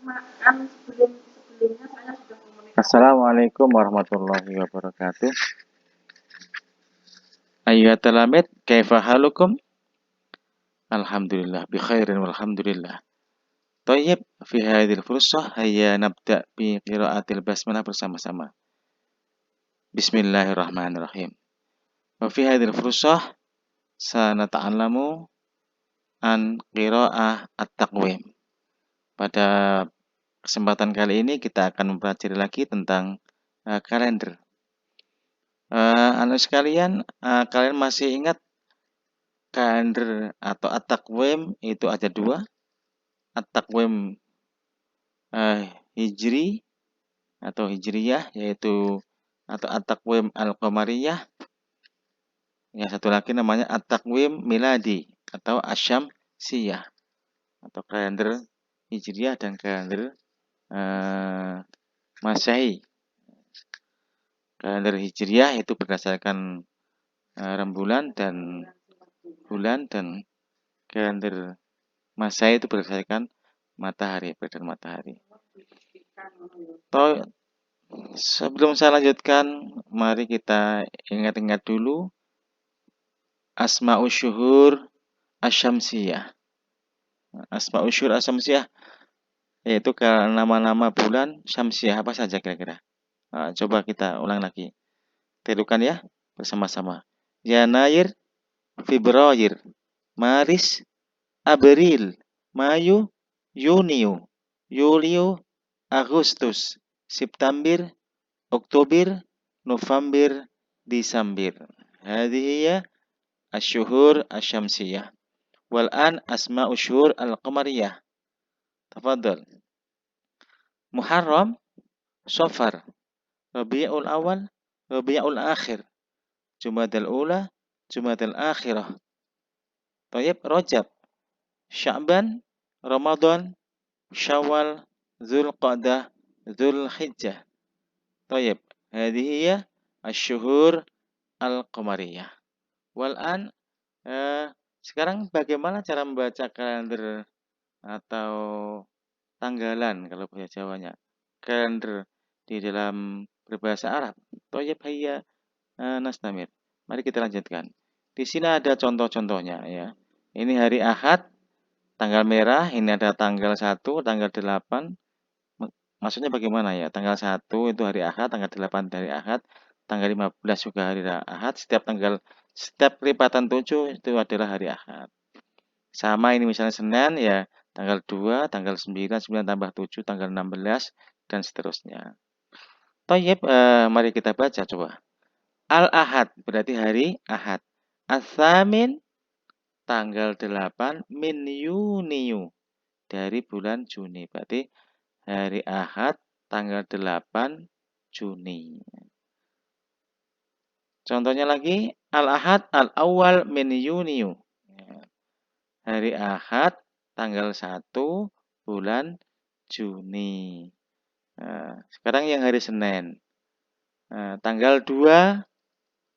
sebelumnya saya sudah komunikasi. Assalamualaikum warahmatullahi wabarakatuh. Ayyuhat talamid, kaifa halukum? Alhamdulillah bi khairin walhamdulillah. Thayyib, fi hadhil fursah hayya nabda bi qiraatil basmalah bersama-sama. Bismillahirrahmanirrahim. Wa fi hadhil fursah sanata'allamu an qiraah at-taqwim. Pada kesempatan kali ini kita akan mempelajari lagi tentang kalender. Sekalian, kalian masih ingat kalender atau at-taqwim itu ada dua, at-taqwim hijri atau hijriyah, yaitu atau at-taqwim al-qamariyah. Yang satu lagi namanya at-taqwim miladi atau asyamsiyah, atau kalender hijriyah dan kalender masehi. Kalender hijriyah itu berdasarkan rembulan dan bulan, dan kalender masehi itu berdasarkan matahari, peredaran matahari. Sebelum saya lanjutkan, mari kita ingat-ingat dulu Asma'ul Syuhur Asyamsiyah. Asma'ul Syuhur Asyamsiyah yaitu nama-nama bulan syamsiyah apa saja kira-kira? Coba kita ulang lagi. Tirukan ya bersama-sama. Yanair, Februari, Maris, April, Mayu, Yuniu, Yulio, Agustus, September, Oktober, November, Desember. Hadhihi asyhur asyamsiyah. Wal an asma'u syuhur al-qamariyah. Tafadhal. Muharram, Safar, Rabiul Awal, Rabiul Akhir, Jumadal Ula, Jumadal Akhirah. Thayyib, Rajab, Sya'ban, Ramadan, Syawal, Dzulqa'dah, Dzulhijjah. Thayyib, hadhihi asyhur al-qamariyah. Wal an sekarang bagaimana cara membaca kalender atau tanggalan kalau bahasa Jawanya? Kalender di dalam berbahasa Arab. Thayyib, hayya nastamir. Mari kita lanjutkan. Di sini ada contoh-contohnya ya. Ini hari Ahad, tanggal merah, ini ada tanggal 1, tanggal 8. Maksudnya bagaimana ya? Tanggal 1 itu hari Ahad, tanggal 8 hari Ahad, tanggal 15 juga hari Ahad, setiap lipatan 7 itu adalah hari Ahad. Sama ini misalnya Senin ya, tanggal 2, tanggal 9, 9 tambah 7, tanggal 16, dan seterusnya. Thayyib, mari kita baca coba. Al-Ahad berarti hari Ahad. As-Samin tanggal 8 min Yuniu dari bulan Juni. Berarti hari Ahad tanggal 8 Juni. Contohnya lagi, Al-Ahad al-awwal min Yuniu. Hari Ahad tanggal 1 bulan Juni. Sekarang yang hari Senin. Tanggal 2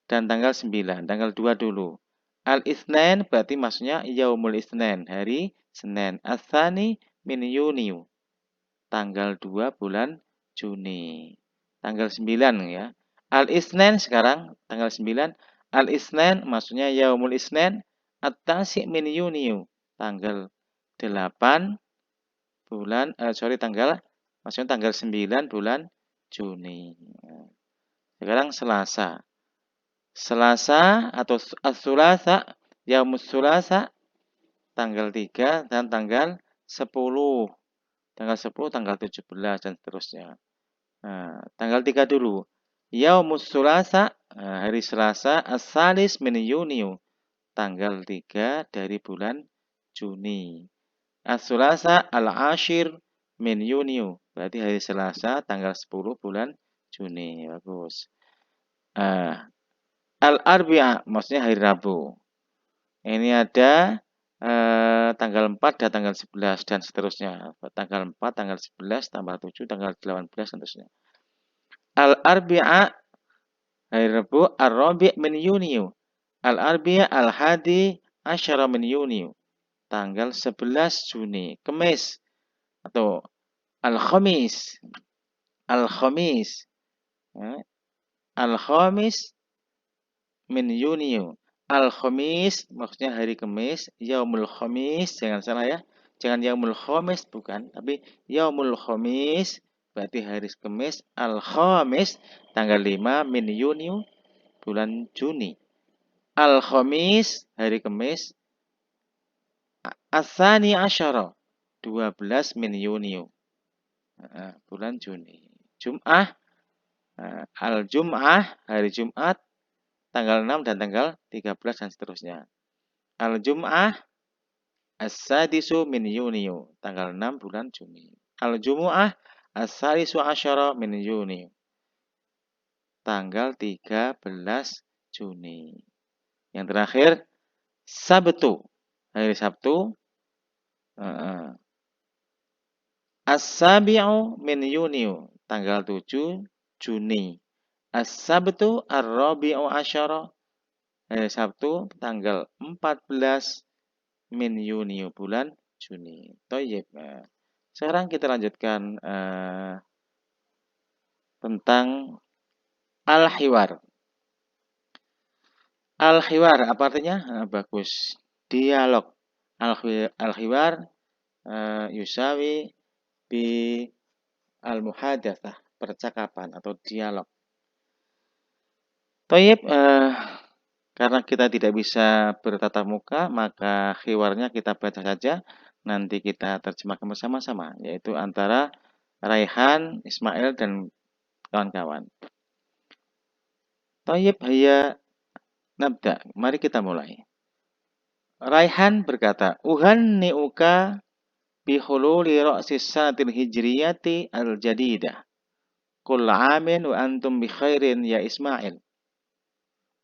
dan tanggal 9. Tanggal 2 dulu. Al-Itsnain berarti maksudnya Yaumul Itsnain, hari Senin. Ats-Tsani min Yuniu. Tanggal 2 bulan Juni. Tanggal 9 ya. Al-Itsnain sekarang tanggal 9. Al-Itsnain maksudnya Yaumul Itsnain. At-Tasi min Yuniu. Tanggal 8 bulan maksudnya tanggal 9 bulan Juni. Sekarang Selasa. Selasa atau As-Sulasa, Yaumus Sulasa, tanggal 3 dan tanggal 10. Tanggal 10, tanggal 17, dan seterusnya. Tanggal 3 dulu. Yaumus Sulasa, hari Selasa, As-Salis min Yuniu, tanggal 3 dari bulan Juni. As-Sulasa al-Ashir min Yuniu, berarti hari Selasa, tanggal 10 bulan Juni. Bagus. Al-Arbi'a maksudnya hari Rabu. Ini ada tanggal 4 dan tanggal 11 dan seterusnya. Tanggal 4, tanggal 11, tambah 7, tanggal 18 dan seterusnya. Al-Arbi'a hari Rabu, Ar-Rabi' min Yuniu. Al-Arbi'a al-Hadi Asyara min Yuniu. Tanggal 11 Juni. Kamis atau Al-Khamis. Al-Khamis. Al-Khamis min Yunio. Al-Khamis maksudnya hari Kamis, Yaumul Khamis, jangan salah ya. Jangan Yaumul Khamis bukan, tapi Yaumul Khamis berarti hari Kamis, Al-Khamis tanggal 5 min Yunio bulan Juni. Al-Khamis hari Kamis, Asani Asyara 12 min Yunio bulan Juni. Jum'ah Al-Jum'ah hari Jumat tanggal 6 dan tanggal 13 dan seterusnya. Al-Jum'ah As-Sadisu min Yuniyo, tanggal 6 bulan Juni. Al-Jumu'ah As-Sadisu Asyara min Yuni, tanggal 13 Juni. Yang terakhir, Sabtu, hari Sabtu. As-Sabi'u min Yuniyo, tanggal 7 Juni. As-Sabtu Ar-Rabi'u Asyara, hari Sabtu tanggal 14 min Yuni bulan Juni. Toyib. Sekarang kita lanjutkan tentang al-hiwar. Al-hiwar apa artinya? Bagus. Dialog. Al-hiwar yusawi bi al-muhadatsah, percakapan atau dialog. Toyib. Karena kita tidak bisa bertatap muka, maka khiwarnya kita baca saja. Nanti kita terjemahkan bersama-sama, yaitu antara Raihan, Ismail, dan kawan-kawan. Tayyib hayya nabda. Mari kita mulai. Raihan berkata, Uhanni'uka bihululi ra'sis sanatil hijriyati al-jadidah. Kulla amin wa antum bi khairin ya Ismail.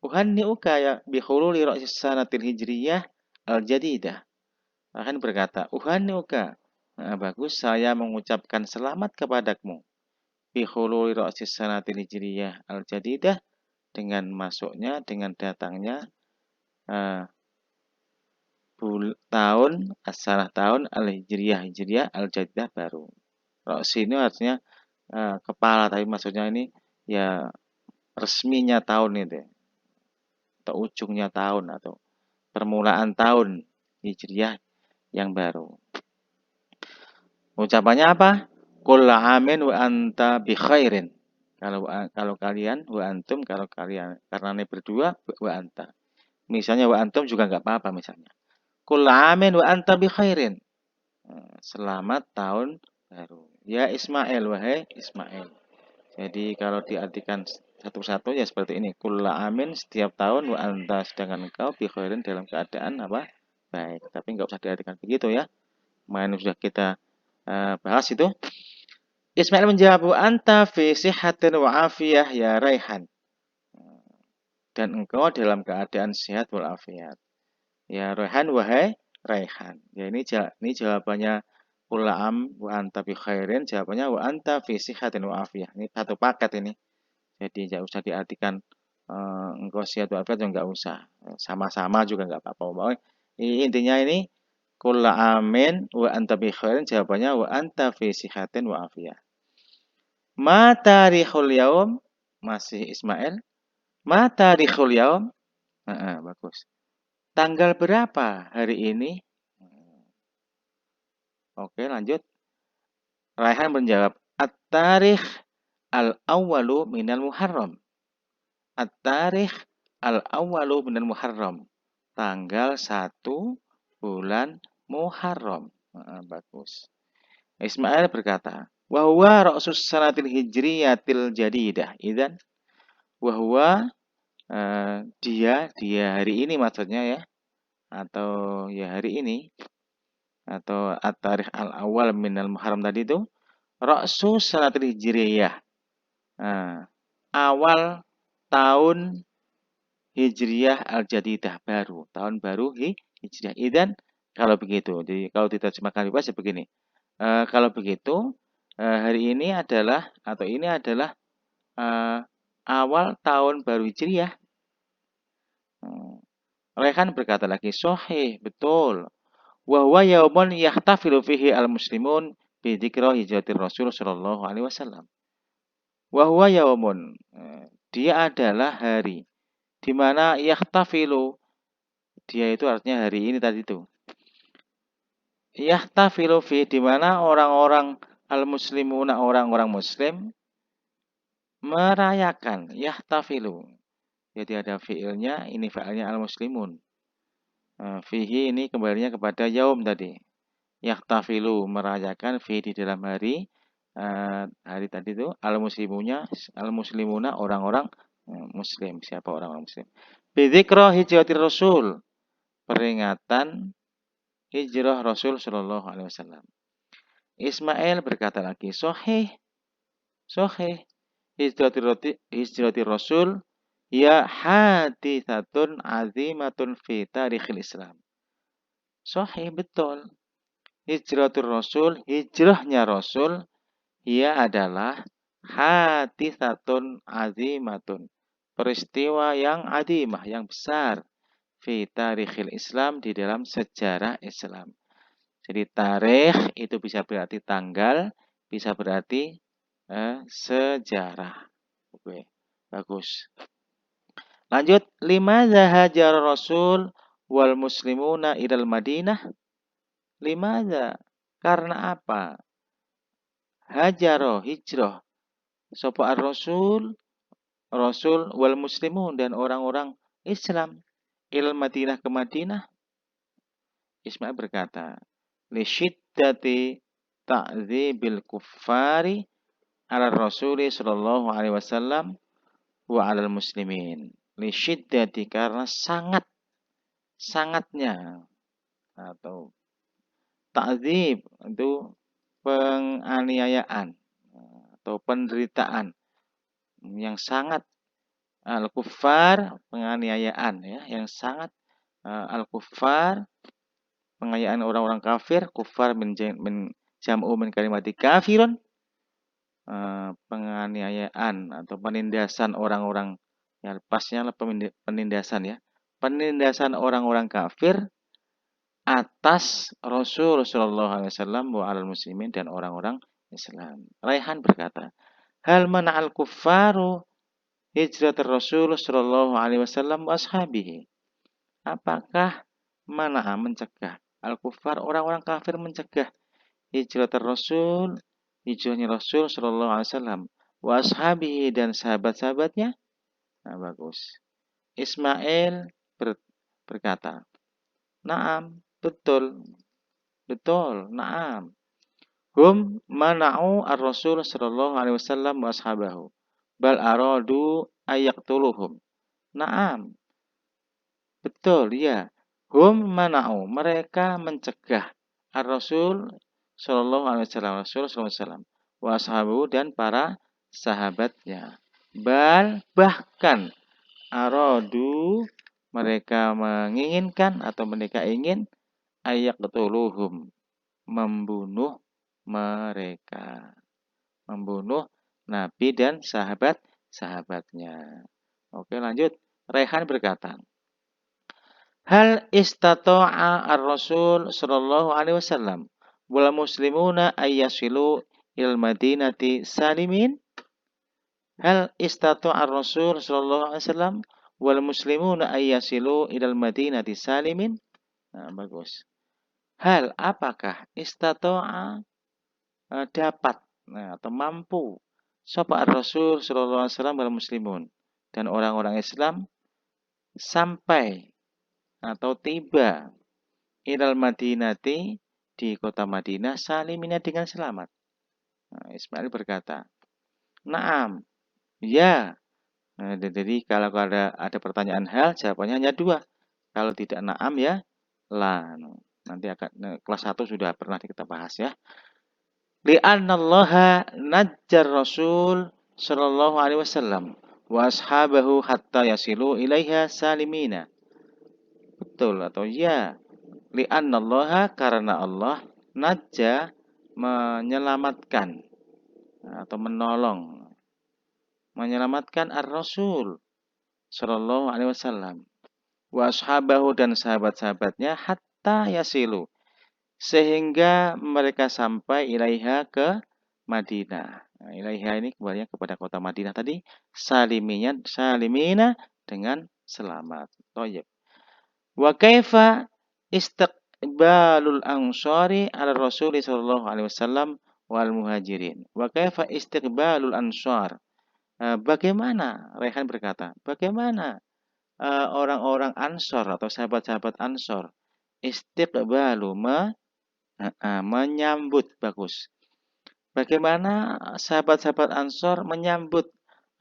Uhanni'uka ya bihululi ra'sis sanatil hijriyah al-jadidah. Raihan berkata, Uhanni'uka. Bagus, saya mengucapkan selamat kepadamu. Bihululi ra'sis sanatil hijriyah al-jadidah, dengan masuknya, dengan datangnya tahun as-sanah, tahun al-hijriyah al-jadidah baru. Ra'si ini artinya kepala, tapi maksudnya ini ya resminya tahun itu, atau ujungnya tahun, atau permulaan tahun hijriyah yang baru. Ucapannya apa? Qul amin wa anta bi khairin. Kalau kalian, wa antum, kalau kalian, karena ini berdua, wa anta. Misalnya wa antum juga enggak apa-apa misalnya. Qul amin wa anta bi khairin. Selamat tahun baru. Ya Ismail, wahai Ismail. Jadi kalau diartikan satu-satu ya seperti ini. Qul amin setiap tahun, wa anta sedangkan engkau bi khairin dalam keadaan apa? Baik. Tapi enggak usah diartikan begitu ya. Kemarin sudah kita bahas itu. Ismail menjawab, anta fi sihatin wa afiyah ya Raihan. Dan engkau dalam keadaan sehat wal afiat. Ya Raihan, wahai Raihan. Ya ini jawabannya Qul'am wa anta bi khairin, jawabannya wa anta fi sihatin wa afiyah. Ini satu paket ini. Jadi enggak usah diartikan engkau sehat wal afiat, enggak usah. Sama-sama juga enggak apa-apa. Intinya ini Qul amin wa anta bi khairin, jawabannya wa anta fi sihatin wa afiyah. Ma tarikhul yaum? Masih Ismail. Ma tarikhul yaum? Bagus. Tanggal berapa hari ini? Oke, lanjut. Raihan menjawab, At-tarikh al-awwalu minal Muharram. At-tarikh al-awwalu minal Muharram. Tanggal 1 bulan Muharram. Bagus. Ismail berkata, wa huwa ra'sus sanatil hijriyatil jadidah. Idzan wa huwa dia hari ini maksudnya ya, atau ya hari ini, atau at-tarikh al-awwal minal Muharram tadi itu ra'sus sanatil hijriyah. Awal tahun hijriyah al-jadidah baru, tahun baru hijriyah. Idzan kalau begitu. Jadi kalau diterjemahkan bebas ya begini. Kalau begitu, hari ini adalah, atau ini adalah awal tahun baru hijriyah. Raihan berkata lagi, sahih, betul. Wa huwa yaumun yahtafilu fihi al-muslimun bi dzikra hijratir Rasul sallallahu alaihi wasallam. Wa huwa yaumun. Dia adalah hari di mana yahtafilu, dia itu artinya hari ini tadi itu. Yahtafilu fi, di mana orang-orang al-muslimuna, orang-orang muslim merayakan. Yahtafilu. Jadi ada fiilnya, ini fiilnya al-muslimun. Fihi ini kembalinya kepada yaum tadi. Yahtafilu, merayakan fi di dalam hari. Hari tadi itu al-muslimuna orang-orang muslim. Siapa orang-orang muslim? Bidzikra hijratir Rasul. Peringatan hijrah Rasul sallallahu alaihi wasallam. Ismail berkata lagi, sahih hijratir Rasul ya haditsatun azimatun fi tarikhil Islam. Sahih, betul. Hijratur Rasul, hijrahnya Rasul, ia adalah haditsatun azimatun, peristiwa yang azimah, yang besar, fi tarikhil Islam, di dalam sejarah Islam. Jadi tarikh itu bisa berarti tanggal, bisa berarti sejarah. Oke, bagus. Lanjut, limadza hajar Rasul wal muslimuna ilal Madinah? Limadza? Karena apa? Hajaro, hijrah. Sapa ar-Rasul, Rasul wal muslimun, dan orang-orang Islam ilal Madinah, ke Madinah. Ismail berkata, li syiddati ta'dzibil kuffari ala Rasuli sallallahu alaihi wasallam wa alal muslimin. Li syiddati, karena sangatnya, atau ta'dzib itu penganiayaan atau penderitaan yang sangat, al-kuffar penganiayaan ya, yang sangat, al-kuffar penganiayaan orang-orang kafir, kufar min jam'u min kalimati kafirun, penganiayaan atau penindasan orang-orang, ya pasnya penindasan ya, penindasan orang-orang kafir atas Rasul sallallahu alaihi wasallam wa alal muslimin, dan orang-orang Islam. Raihan berkata, hal mana'al kuffaru hijrat Rasul sallallahu alaihi wasallam wa ashabihi? Apakah mana'a, mencegah, al-kuffar orang-orang kafir mencegah hijrat Rasul, hijrahnya Rasul sallallahu alaihi wasallam, wa ashabihi, dan sahabat-sahabatnya? Nah, bagus. Ismail berkata, "Na'am, betul. Betul, na'am. Hum mana'u ar-Rasul sallallahu alaihi wasallam wa ashabahu, bal aradu ayaqtuluhum." Na'am, betul, ya. Hum mana'u, mereka mencegah ar-Rasul sallallahu alaihi wasallam, Rasul sallallahu alaihi wasallam, wa ashabahu, dan para sahabatnya. Bal, bahkan, aradu, mereka menginginkan atau mereka ingin ayaqtuluhum, membunuh mereka, membunuh Nabi dan sahabat-sahabatnya. Oke, lanjut. Raihan berkata, hal istata'a ar-Rasul sallallahu alaihi wasallam wal muslimuna ayyasilu ilal madinati salimin? Hal istata'a ar-Rasul sallallahu alaihi wasallam wal muslimuna ayyasilu ilal madinati salimin? Nah, bagus. Hal, apakah istata'a, dapat, atau mampu, sapa ar-Rasul sallallahu alaihi wasallam wal muslimun, dan orang-orang Islam sampai atau tiba ilal Madinati, di kota Madinah, salimina, dengan selamat. Nah, Ismail berkata, na'am, ya. Nah, jadi kalau ada pertanyaan hal, jawabannya hanya dua. Kalau tidak na'am, ya la. Nanti akan kelas 1 sudah pernah kita bahas ya. Li'annallaha najjar Rasul sallallahu alaihi wasallam wa ashabahu hatta yasilu ilaiha salimina. Betul atau ya? Li'annallaha, karena Allah, najja, menyelamatkan atau menyelamatkan ar-Rasul sallallahu alaihi wasallam wa ashabahu, dan sahabat-sahabatnya, hatta yasilu, sehingga mereka sampai ilaiha ke Madinah. Nah, ilaiha ini kembalinya kepada kota Madinah tadi, salimina dengan selamat. Thayyib. Wa kaifa istiqbalul ansari ala Rasul sallallahu alaihi wasallam wal muhajirin. Wa kaifa istiqbalul ansar. Bagaimana Raihan berkata, bagaimana orang-orang Ansor atau sahabat-sahabat Ansor istiqbalu menyambut, bagus. Bagaimana sahabat-sahabat Ansor menyambut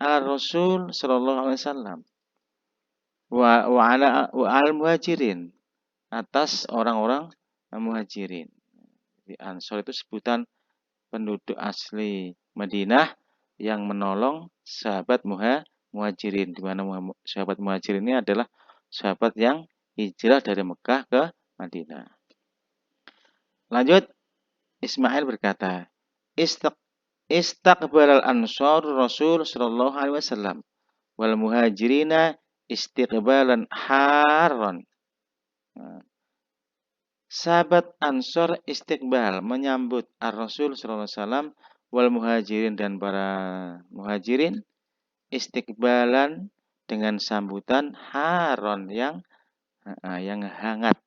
Rasul sallallahu alaihi wasallam wa al muhajirin, atas orang-orang muhajirin. Di Ansor itu sebutan penduduk asli Madinah yang menolong sahabat muhajirin, di mana sahabat muhajirin ini adalah sahabat yang hijrah dari Mekah ke Madinah. Lanjut, Ismail berkata, Istaqbalal ansar Rasul sallallahu alaihi wasallam wal muhajirina istiqbalan harran. Sahabat Ansor istiqbal menyambut Ar-Rasul sallallahu alaihi wasallam wal muhajirin dan para muhajirin istiqbalan dengan sambutan haron yang hangat.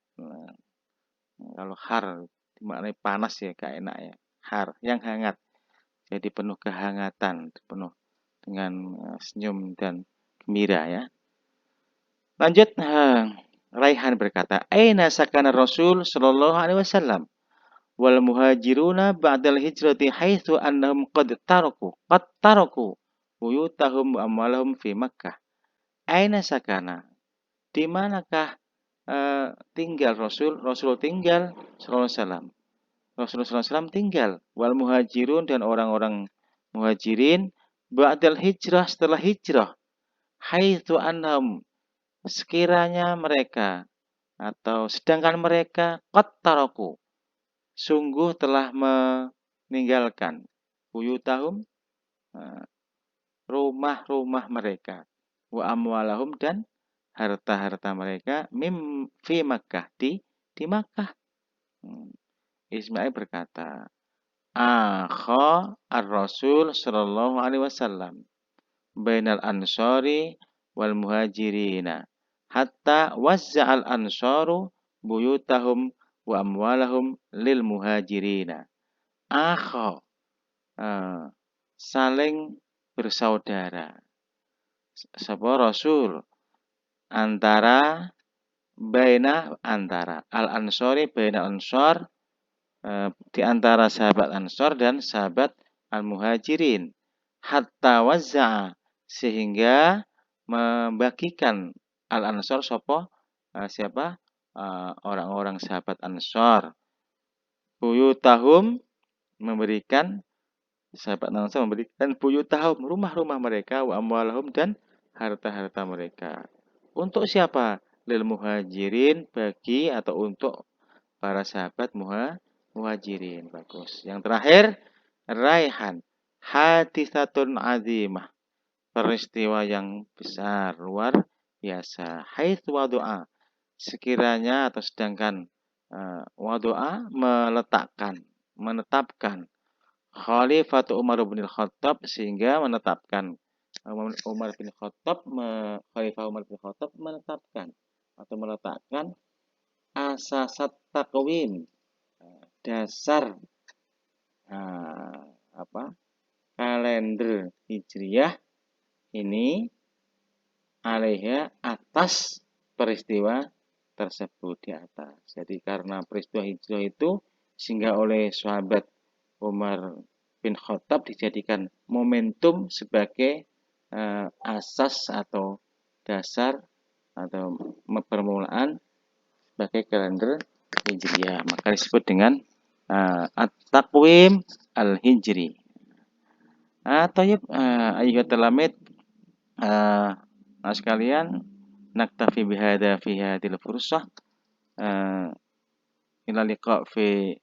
Kalau har dimaknai panas ya, gak enak ya. Har yang hangat. Jadi penuh kehangatan, penuh dengan senyum dan gembira ya. Lanjut, Raihan berkata, "Aina sakana Rasul sallallahu alaihi wasallam wal muhajiruna ba'dal hijrati haitsu annahum qad taraku buyutahum wa amwalahum fi Makkah." Aina sakana? Di manakah tinggal Rasul? Rasul tinggal sallallahu alaihi wasallam. Rasulullah SAW tinggal wal muhajirun dan orang-orang muhajirin ba'dal hijrah, setelah hijrah. Haitsu annahum, sekiranya mereka atau sedangkan mereka qad taraku, sungguh telah meninggalkan buyutahum, rumah-rumah mereka, wa amwalahum dan harta-harta mereka fi Makkah, di Makkah. Ismail berkata, akha ar-Rasul sallallahu alaihi wasallam bainal ansari wal muhajirina hatta wazza'al ansaru buyutahum wa amwalahum lil muhajirina. Akha, saling bersaudara. Sebuah Rasul antara antara al-ansari baina ansar, di antara sahabat Ansor dan sahabat Al-Muhajirin, hatta wazza'a, sehingga membagikan Al-Ansor siapa? Orang-orang sahabat Ansor. Buyutahum, memberikan sahabat Ansor memberikan buyutahum, rumah-rumah mereka, wa amwalahum dan harta-harta mereka. Untuk siapa? Lil muhajirin, bagi atau untuk para sahabat muhajirin. Bagus. Yang terakhir, Raihan, hadisatun azimah, peristiwa yang besar, luar biasa. Haitsu wadu'a, sekiranya atau sedangkan wadu'a menetapkan Khalifatu Umar bin Khattab, sehingga menetapkan Umar bin Khattab, Khalifah Umar bin Khattab menetapkan atau meletakkan asasat takwim, dasar kalender Hijriyah ini alaiha, atas peristiwa tersebut di atas. Jadi karena peristiwa Hijrah itu, sehingga oleh sahabat Umar bin Khattab dijadikan momentum sebagai asas atau dasar atau permulaan sebagai kalender Hijriyah. Maka disebut dengan at-taqwim al-hijri. Tayyib, ayyuhat talamid, sekalian, naktafi bihada fi hadhil fursah. Ila liqa fi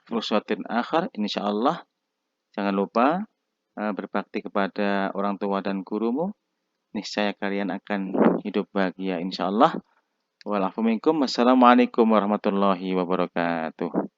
fursatin akhar insyaallah. Jangan lupa berbakti kepada orang tua dan gurumu, niscaya kalian akan hidup bahagia insyaallah. Wal afu minkum. Wassalamualaikum warahmatullahi wabarakatuh.